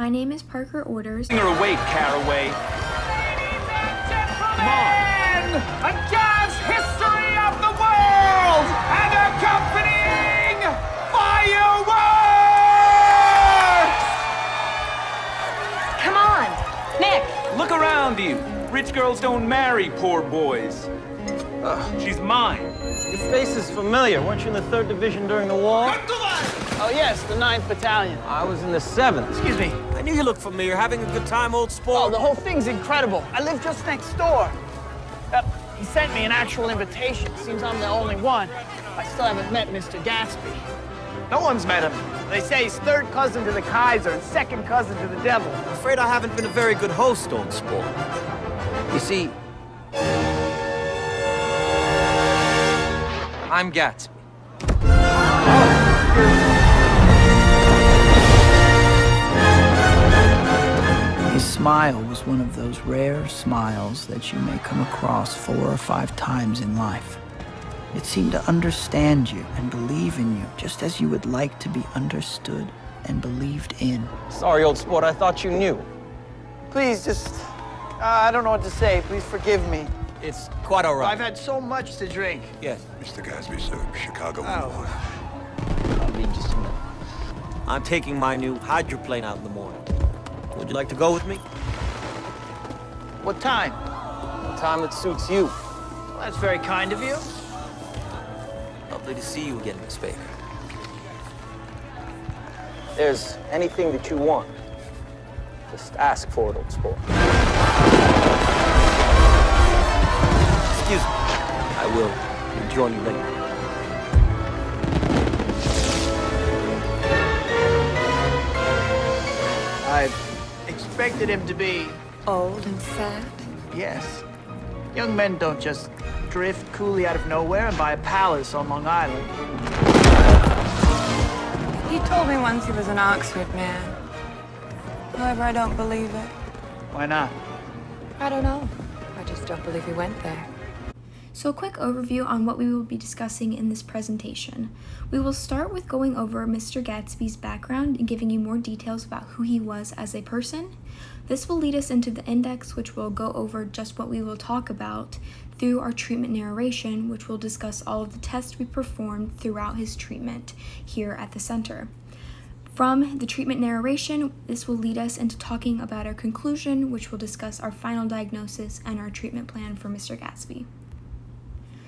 My name is Parker Orders. Bring her away, Caraway. Come on. A dance history of the world and accompanying fireworks! Come on, Nick. Look around you. Rich girls don't marry poor boys. She's mine. Your face is familiar. Weren't you in the 3rd Division during the war? Oh, yes, the 9th Battalion. I was in the 7th. Excuse me. I knew you looked familiar. Having a good time, old Oh, sport? the whole thing's incredible. I live just next door. He sent me an actual invitation. Seems I'm the only one. I still haven't met Mr. Gatsby. No one's met him. They say he's 3rd cousin to the Kaiser and 2nd cousin to the devil. I'm afraid I haven't been a very good host, old sport. You see, I'm Gatsby. His smile was one of those rare smiles that you may come across 4 or 5 times in life. It seemed to understand you and believe in you, just as you would like to be understood and believed in. Sorry, old sport, I thought you knew. Please, just... I don't know what to say. Please forgive me. It's quite all right. I've had so much to drink. Yes. Mr. Gatsby, sir, Chicago Oh. 1-1. I'll be in just a minute. I'm taking my new hydroplane out in the morning. Would you like to go with me? What time? A time that suits you. Well, that's very kind of you. Lovely to see you again, Miss Baker. If there's anything that you want, just ask for it, old sport. Excuse me. I will join you later. I expected him to be... Old and sad. Yes. Young men don't just drift coolly out of nowhere and buy a palace on Long Island. He told me once he was an Oxford man. However, I don't believe it. Why not? I don't know. I just don't believe he went there. So a quick overview on what we will be discussing in this presentation. We will start with going over Mr. Gatsby's background and giving you more details about who he was as a person. This will lead us into the index, which will go over just what we will talk about through our treatment narration, which will discuss all of the tests we performed throughout his treatment here at the center. From the treatment narration, this will lead us into talking about our conclusion, which will discuss our final diagnosis and our treatment plan for Mr. Gatsby.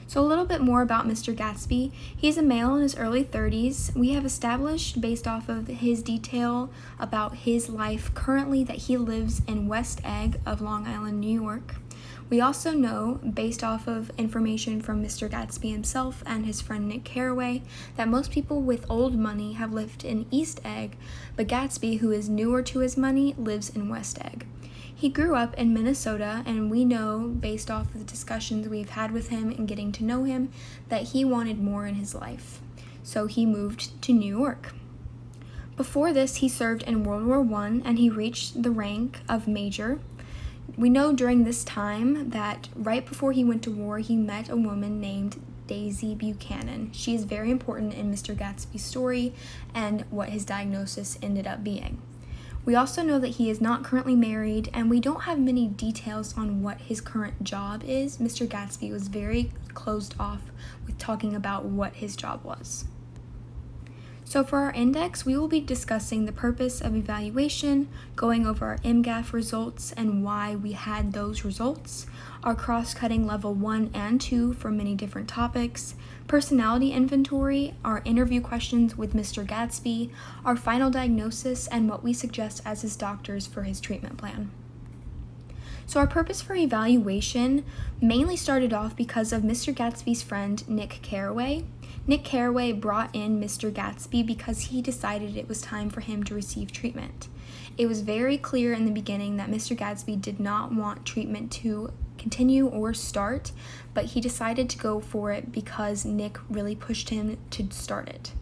So a little bit more about Mr. Gatsby. He's a male in his early 30s. We have established, based off of his detail about his life currently, that he lives in West Egg of Long Island, New York. We also know, based off of information from Mr. Gatsby himself and his friend Nick Carraway, that most people with old money have lived in East Egg, but Gatsby, who is newer to his money, lives in West Egg. He grew up in Minnesota, and we know, based off of the discussions we've had with him and getting to know him, that he wanted more in his life. So he moved to New York. Before this, he served in World War I, and he reached the rank of Major. We know during this time that right before he went to war, he met a woman named Daisy Buchanan. She is very important in Mr. Gatsby's story and what his diagnosis ended up being. We also know that he is not currently married, and we don't have many details on what his current job is. Mr. Gatsby was very closed off with talking about what his job was. So for our index, we will be discussing the purpose of evaluation, going over our MGAF results and why we had those results, our cross-cutting level 1 and 2 for many different topics, personality inventory, our interview questions with Mr. Gatsby, our final diagnosis, and what we suggest as his doctors for his treatment plan. So our purpose for evaluation mainly started off because of Mr. Gatsby's friend, Nick Carraway. Nick Carraway brought in Mr. Gatsby because he decided it was time for him to receive treatment. It was very clear in the beginning that Mr. Gatsby did not want treatment to continue or start, but he decided to go for it because Nick really pushed him to start it.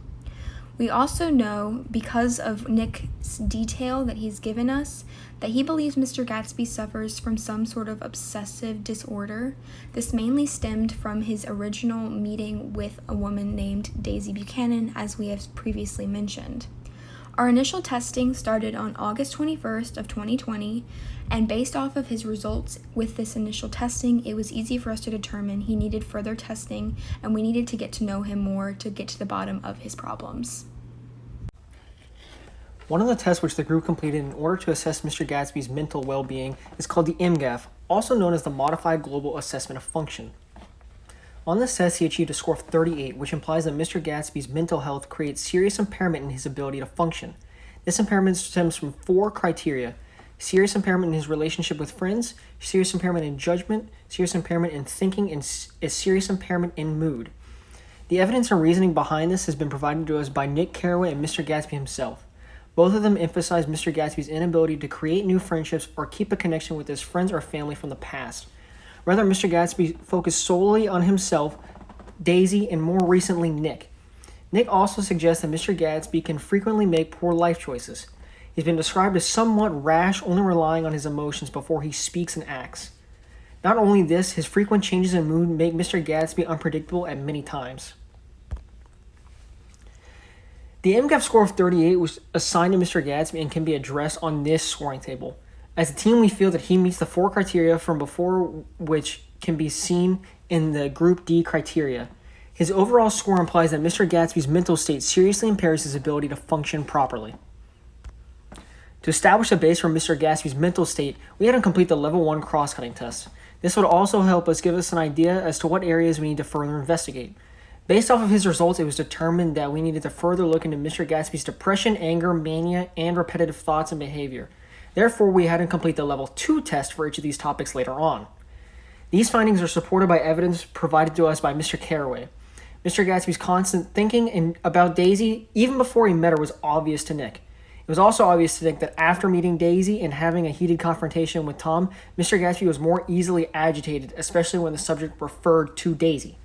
We also know, because of Nick's detail that he's given us, that he believes Mr. Gatsby suffers from some sort of obsessive disorder. This mainly stemmed from his original meeting with a woman named Daisy Buchanan, as we have previously mentioned. Our initial testing started on August 21st of 2020, and based off of his results with this initial testing, it was easy for us to determine he needed further testing, and we needed to get to know him more to get to the bottom of his problems. One of the tests which the group completed in order to assess Mr. Gatsby's mental well-being is called the MGAF, also known as the Modified Global Assessment of Function. On this test, he achieved a score of 38, which implies that Mr. Gatsby's mental health creates serious impairment in his ability to function. This impairment stems from 4 criteria: serious impairment in his relationship with friends, serious impairment in judgment, serious impairment in thinking, and a serious impairment in mood. The evidence and reasoning behind this has been provided to us by Nick Carraway and Mr. Gatsby himself. Both of them emphasize Mr. Gatsby's inability to create new friendships or keep a connection with his friends or family from the past. Rather, Mr. Gatsby focused solely on himself, Daisy, and more recently, Nick. Nick also suggests that Mr. Gatsby can frequently make poor life choices. He's been described as somewhat rash, only relying on his emotions before he speaks and acts. Not only this, his frequent changes in mood make Mr. Gatsby unpredictable at many times. The MGAF score of 38 was assigned to Mr. Gatsby and can be addressed on this scoring table. As a team, we feel that he meets the 4 criteria from before, which can be seen in the Group D criteria. His overall score implies that Mr. Gatsby's mental state seriously impairs his ability to function properly. To establish a base for Mr. Gatsby's mental state, we had him complete the Level 1 cross-cutting test. This would also help us give us an idea as to what areas we need to further investigate. Based off of his results, it was determined that we needed to further look into Mr. Gatsby's depression, anger, mania, and repetitive thoughts and behavior. Therefore, we had him complete the Level 2 test for each of these topics later on. These findings are supported by evidence provided to us by Mr. Carraway. Mr. Gatsby's constant thinking about Daisy, even before he met her, was obvious to Nick. It was also obvious to Nick that after meeting Daisy and having a heated confrontation with Tom, Mr. Gatsby was more easily agitated, especially when the subject referred to Daisy.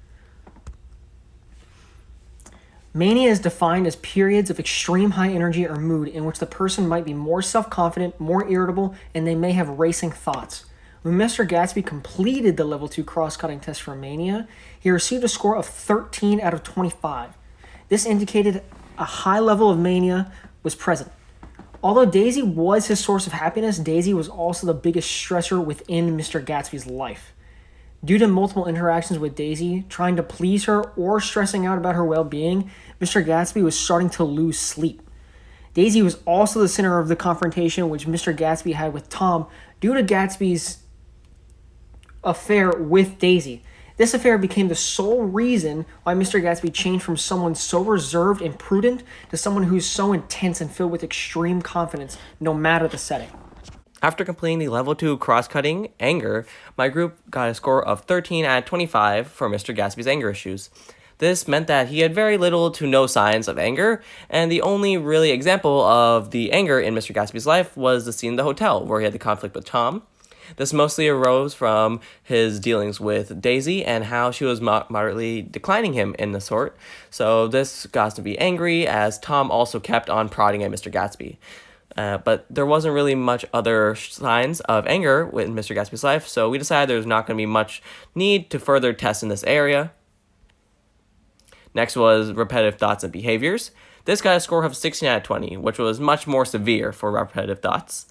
Mania is defined as periods of extreme high energy or mood in which the person might be more self-confident, more irritable, and they may have racing thoughts. When Mr. Gatsby completed the Level 2 cross-cutting test for mania, he received a score of 13 out of 25. This indicated a high level of mania was present. Although Daisy was his source of happiness, Daisy was also the biggest stressor within Mr. Gatsby's life. Due to multiple interactions with Daisy, trying to please her or stressing out about her well-being, Mr. Gatsby was starting to lose sleep. Daisy was also the center of the confrontation which Mr. Gatsby had with Tom due to Gatsby's affair with Daisy. This affair became the sole reason why Mr. Gatsby changed from someone so reserved and prudent to someone who's so intense and filled with extreme confidence, no matter the setting. After completing the Level 2 cross-cutting anger, my group got a score of 13 out of 25 for Mr. Gatsby's anger issues. This meant that he had very little to no signs of anger, and the only really example of the anger in Mr. Gatsby's life was the scene in the hotel where he had the conflict with Tom. This mostly arose from his dealings with Daisy and how she was moderately declining him in the sort. So this got us to be angry as Tom also kept on prodding at Mr. Gatsby. But there wasn't really much other signs of anger in Mr. Gatsby's life, so we decided there's not going to be much need to further test in this area. Next was repetitive thoughts and behaviors. This got a score of 16 out of 20, which was much more severe for repetitive thoughts.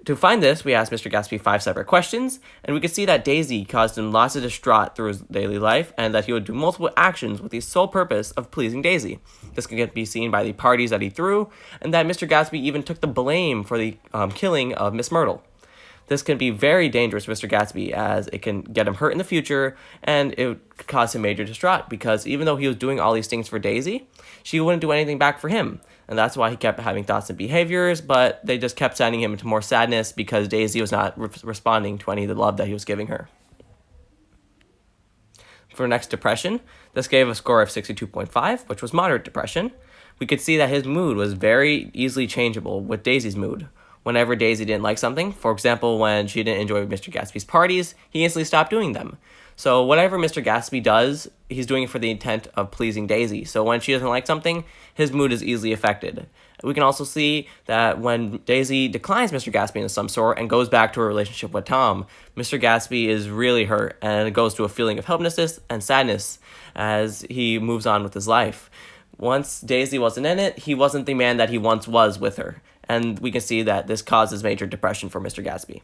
To find this, we asked Mr. Gatsby 5 separate questions, and we could see that Daisy caused him lots of distraught through his daily life, and that he would do multiple actions with the sole purpose of pleasing Daisy. This can be seen by the parties that he threw, and that Mr. Gatsby even took the blame for the killing of Miss Myrtle. This can be very dangerous for Mr. Gatsby, as it can get him hurt in the future, and it could cause him major distraught, because even though he was doing all these things for Daisy, she wouldn't do anything back for him. And that's why he kept having thoughts and behaviors, but they just kept sending him into more sadness because Daisy was not responding to any of the love that he was giving her. For next, depression, this gave a score of 62.5, which was moderate depression. We could see that his mood was very easily changeable with Daisy's mood. Whenever Daisy didn't like something, for example, when she didn't enjoy Mr. Gatsby's parties, he instantly stopped doing them. So whatever Mr. Gatsby does, he's doing it for the intent of pleasing Daisy. So when she doesn't like something, his mood is easily affected. We can also see that when Daisy declines Mr. Gatsby in some sort and goes back to her relationship with Tom, Mr. Gatsby is really hurt and it goes to a feeling of helplessness and sadness as he moves on with his life. Once Daisy wasn't in it, he wasn't the man that he once was with her. And we can see that this causes major depression for Mr. Gatsby.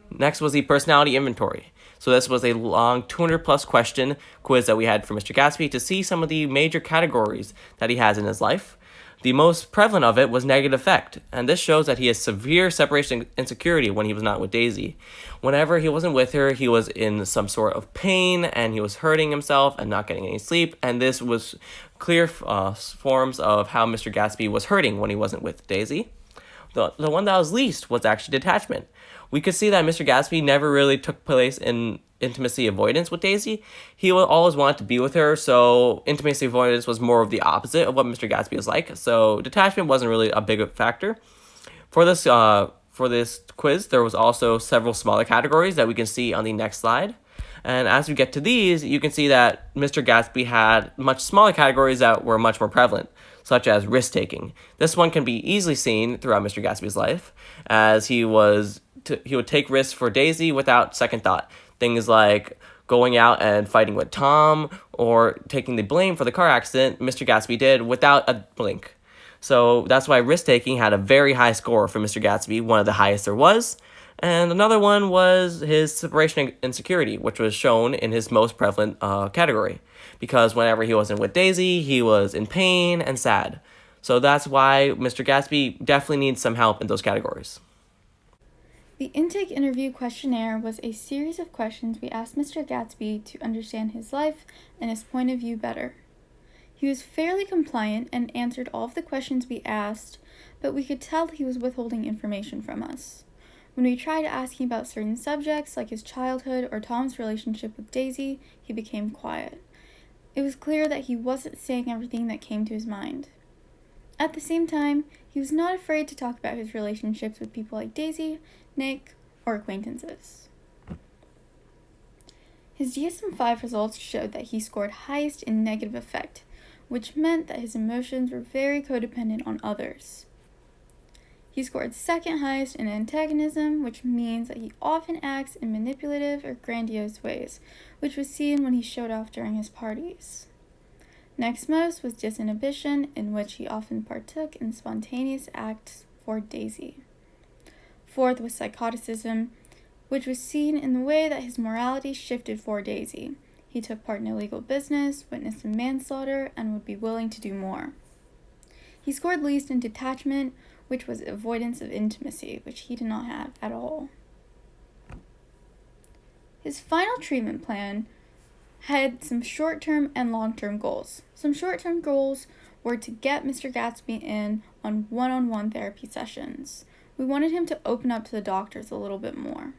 Next was the personality inventory. So this was a long 200-plus question quiz that we had for Mr. Gatsby to see some of the major categories that he has in his life. The most prevalent of it was negative affect, and this shows that he has severe separation insecurity when he was not with Daisy. Whenever he wasn't with her, he was in some sort of pain, and he was hurting himself and not getting any sleep, and this was clear forms of how Mr. Gatsby was hurting when he wasn't with Daisy. The one that was least was actually detachment. We could see that Mr. Gatsby never really took place in intimacy avoidance with Daisy. He always wanted to be with her, so intimacy avoidance was more of the opposite of what Mr. Gatsby is like. So detachment wasn't really a big factor. For this quiz, there was also several smaller categories that we can see on the next slide. And as we get to these, you can see that Mr. Gatsby had much smaller categories that were much more prevalent, such as risk-taking. This one can be easily seen throughout Mr. Gatsby's life, as he would take risks for Daisy without second thought. Things like going out and fighting with Tom, or taking the blame for the car accident Mr. Gatsby did without a blink. So that's why risk-taking had a very high score for Mr. Gatsby, one of the highest there was. And another one was his separation insecurity, which was shown in his most prevalent category. Because whenever he wasn't with Daisy, he was in pain and sad. So that's why Mr. Gatsby definitely needs some help in those categories. The intake interview questionnaire was a series of questions we asked Mr. Gatsby to understand his life and his point of view better. He was fairly compliant and answered all of the questions we asked, but we could tell he was withholding information from us. When we tried asking about certain subjects like his childhood or Tom's relationship with Daisy, he became quiet. It was clear that he wasn't saying everything that came to his mind. At the same time, he was not afraid to talk about his relationships with people like Daisy, Nick, or acquaintances. His DSM-5 results showed that he scored highest in negative affect, which meant that his emotions were very codependent on others. He scored second highest in antagonism, which means that he often acts in manipulative or grandiose ways, which was seen when he showed off during his parties. Next most was disinhibition, in which he often partook in spontaneous acts for Daisy. Fourth was psychoticism, which was seen in the way that his morality shifted for Daisy. He took part in illegal business, witnessed manslaughter, and would be willing to do more. He scored least in detachment, which was avoidance of intimacy, which he did not have at all. His final treatment plan had some short-term and long-term goals. Some short-term goals were to get Mr. Gatsby in on one-on-one therapy sessions. We wanted him to open up to the doctors a little bit more.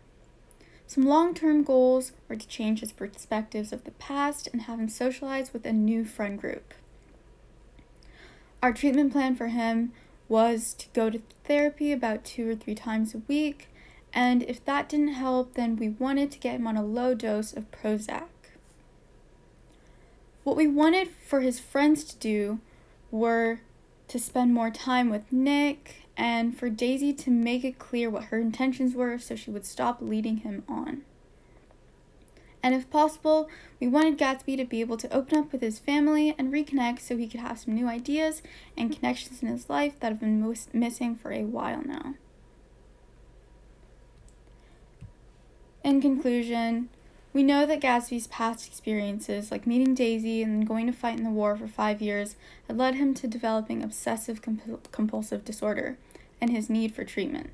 Some long-term goals were to change his perspectives of the past and have him socialize with a new friend group. Our treatment plan for him was to go to therapy about 2 or 3 times a week, and if that didn't help, then we wanted to get him on a low dose of Prozac. What we wanted for his friends to do were to spend more time with Nick, and for Daisy to make it clear what her intentions were so she would stop leading him on. And if possible, we wanted Gatsby to be able to open up with his family and reconnect so he could have some new ideas and connections in his life that have been missing for a while now. In conclusion, we know that Gatsby's past experiences, like meeting Daisy and going to fight in the war for 5 years, had led him to developing obsessive-compulsive disorder and his need for treatment.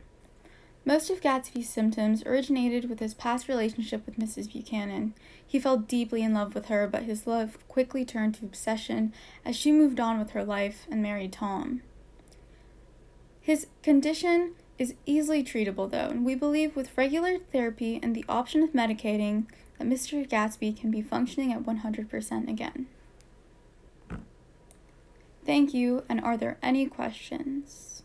Most of Gatsby's symptoms originated with his past relationship with Mrs. Buchanan. He fell deeply in love with her, but his love quickly turned to obsession as she moved on with her life and married Tom. His condition is easily treatable, though, and we believe with regular therapy and the option of medicating that Mr. Gatsby can be functioning at 100% again. Thank you, and are there any questions?